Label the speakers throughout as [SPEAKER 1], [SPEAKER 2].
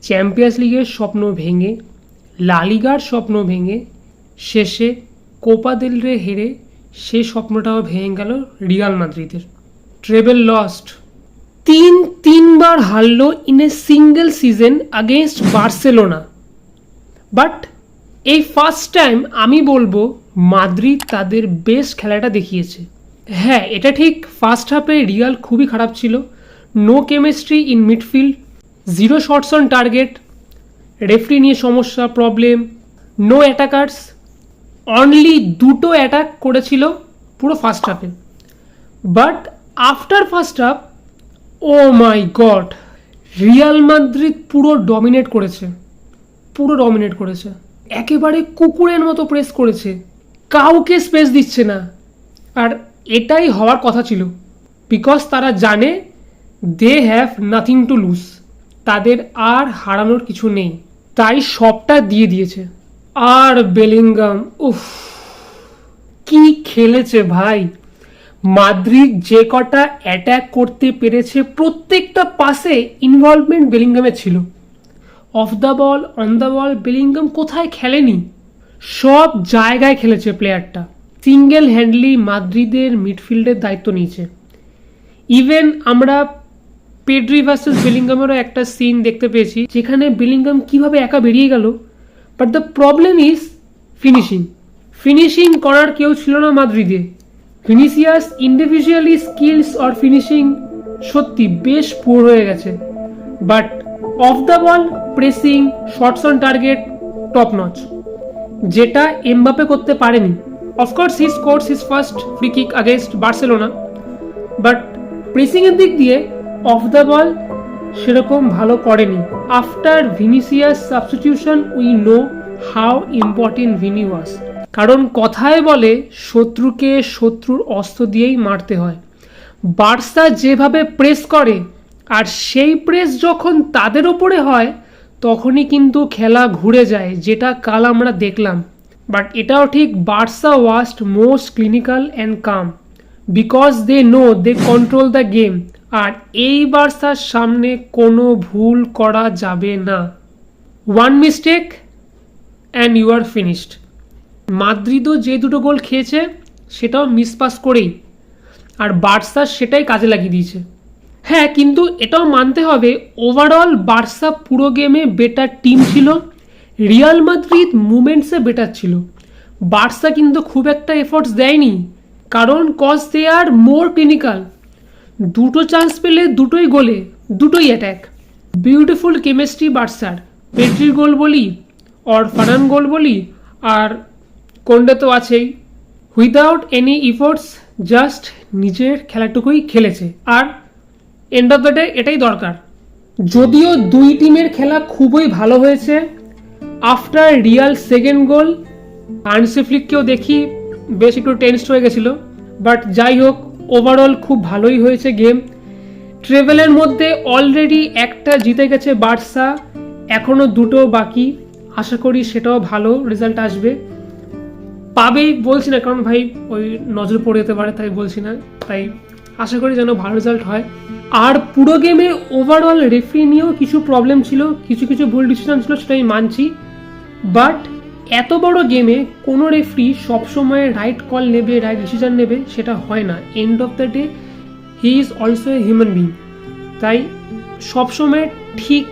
[SPEAKER 1] Champions লিগের স্বপ্ন ভেঙে, লা লিগার স্বপ্ন ভেঙে, শেষে কোপা দেল রে হেরে সে স্বপ্নটাও ভেঙে গেল রিয়াল মাদ্রিদের। ট্রেবল লস্ট, তিনবার হারলো in a single season against Barcelona. But এই ফার্স্ট টাইম আমি বলবো মাদ্রিদ তাদের বেস্ট খেলাটা দেখিয়েছে। হ্যাঁ, এটা ঠিক, ফার্স্ট হাফে রিয়াল খুবই খারাপ ছিল। No chemistry in midfield, 0 shots on target, referee নিয়ে সমস্যা, প্রবলেম, নো অ্যাটাকার্স, অনলি 2টো অ্যাটাক করেছিল পুরো ফার্স্ট হাফে। But after first half, oh my God, Real Madrid পুরো ডমিনেট করেছে, একেবারে কুকুরের মতো প্রেস করেছে, কাউকে স্পেস দিচ্ছে না। আর এটাই হওয়ার কথা ছিল, বিকজ তারা জানে they have nothing to lose, তাদের আর হারানোর কিছু নেই, তাই সবটা দিয়ে দিয়েছে। আর বেলিংগাম, উফ, কি খেলেছে ভাই! মাদ্রিদ যে কটা অ্যাট্যাক করতে পেরেছে প্রত্যেকটা পাসে ইনভলভমেন্ট বেলিংগামে ছিল। Of the ball, on the ball, Bellingham কোথায় খেলেনি? সব জায়গায় খেলেছে প্লেয়ারটা। সিঙ্গেল হ্যান্ডলি মাদ্রিদের মিডফিল্ডের দায়িত্ব নিয়েছে। ইভেন আমরা পেড্রি ভার্সেস বেলিংগামেরও একটা সিন দেখতে পেয়েছি, যেখানে বেলিংগাম কিভাবে একা বেরিয়ে গেল। But the problem is finishing করার কেউ ছিল না মাদ্রিদে। Vinicius individually skills or finishing সত্যি বেশ পুর হয়ে গেছে। But off the ball, pressing, shots on target top notch, যেটা এমবাপে করতে পারেনি। Of course he scores his first free kick against Barcelona, but প্রেসিংয়ের দিক দিয়ে অফ দ্য বল সেরকম ভালো করেনি। After Vinicius substitution we know how important Vini was. কারণ কথায় বলে শত্রুকে শত্রুর অস্ত্র দিয়েই মারতে হয়। বার্সা যেভাবে প্রেস করে, আর সেই প্রেস যখন তাদের ওপরে হয়, তখনই কিন্তু খেলা ঘুরে যায়, যেটা কাল আমরা দেখলাম। বাট এটাও ঠিক, Barca was most clinical and calm, because they know they control the game. আর এই বার্সার সামনে কোনো ভুল করা যাবে না। One mistake and you are finished. মাদ্রিদও যে 2টো গোল খেয়েছে সেটাও মিসপাস করেই, আর বার্সা সেটাই কাজে লাগিয়ে দিয়েছে। হ্যাঁ, কিন্তু এটাও মানতে হবে ওভারঅল বার্সা পুরো গেমে বেটার টিম ছিল, রিয়াল মাদ্রিদ মুভমেন্টসে বেটার ছিল। বার্সা কিন্তু খুব একটা এফোর্টস দেয়নি, কারণ কজ দে আর মোর ক্লিনিক্যাল। 2টো চান্স পেলে 2টোই গোলে, 2টোই অ্যাট্যাক। বিউটিফুল কেমিস্ট্রি বার্সার, পেড্রির গোল বলি, অর ফারান গোল বলি, আর কোন্ডে তো আছেই। উইদাউট এনি ইফোর্টস জাস্ট নিজের খেলাটুকুই খেলেছে, আর এন্ড অফ দ্য ডে এটাই দরকার। যদিও 2 টিমের খেলা খুবই ভালো হয়েছে। After Real second goal, Hansi ফ্লিককেও দেখি বেশ একটু টেনসড হয়ে গেছিল। বাট যাই হোক, ওভারঅল খুব ভালোই হয়েছে গেম। ট্রেভেলের মধ্যে অলরেডি একটা জিতে গেছে বার্সা, এখনও 2টো বাকি। আশা করি সেটাও ভালো রেজাল্ট আসবে, পাবেই বলছি না, কারণ ভাই ওই নজর পড়ে যেতে পারে, তাই বলছি না। তাই আশা করি যেন ভালো রেজাল্ট হয়। আর পুরো গেমে ওভারঅল রেফারি নিয়েও কিছু প্রবলেম ছিল, কিছু ভুল ডিসিশন ছিল, সেটা আমি মানছি। বাট এত বড় গেমে কোনো রেফারি সবসময় রাইট কল নেবে, রাইট ডিসিশন নেবে, সেটা হয় না। And of the day he is also a human being, তাই সবসময় ঠিক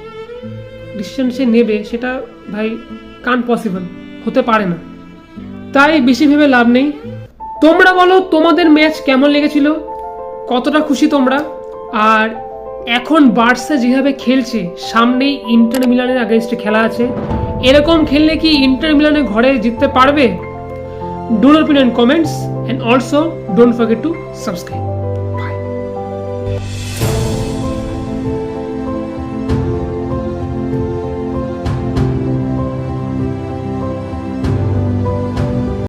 [SPEAKER 1] ডিসিশন সে নেবে সেটা ভাই কান্ট পসিবল, হতে পারে না। তাই বেশি ভেবে লাভ নেই। তোমরা বলো তোমাদের ম্যাচ কেমন লেগেছিল, কতটা খুশি তোমরা? আর এখন বার্সা যেভাবে খেলছে, সামনেই ইন্টার মিলানের আগেনস্টে খেলা আছে, এরকম খেললে কি ইন্টার মিলানের ঘরে জিততে পারবে? Do not opinion comments, and also don't forget to subscribe.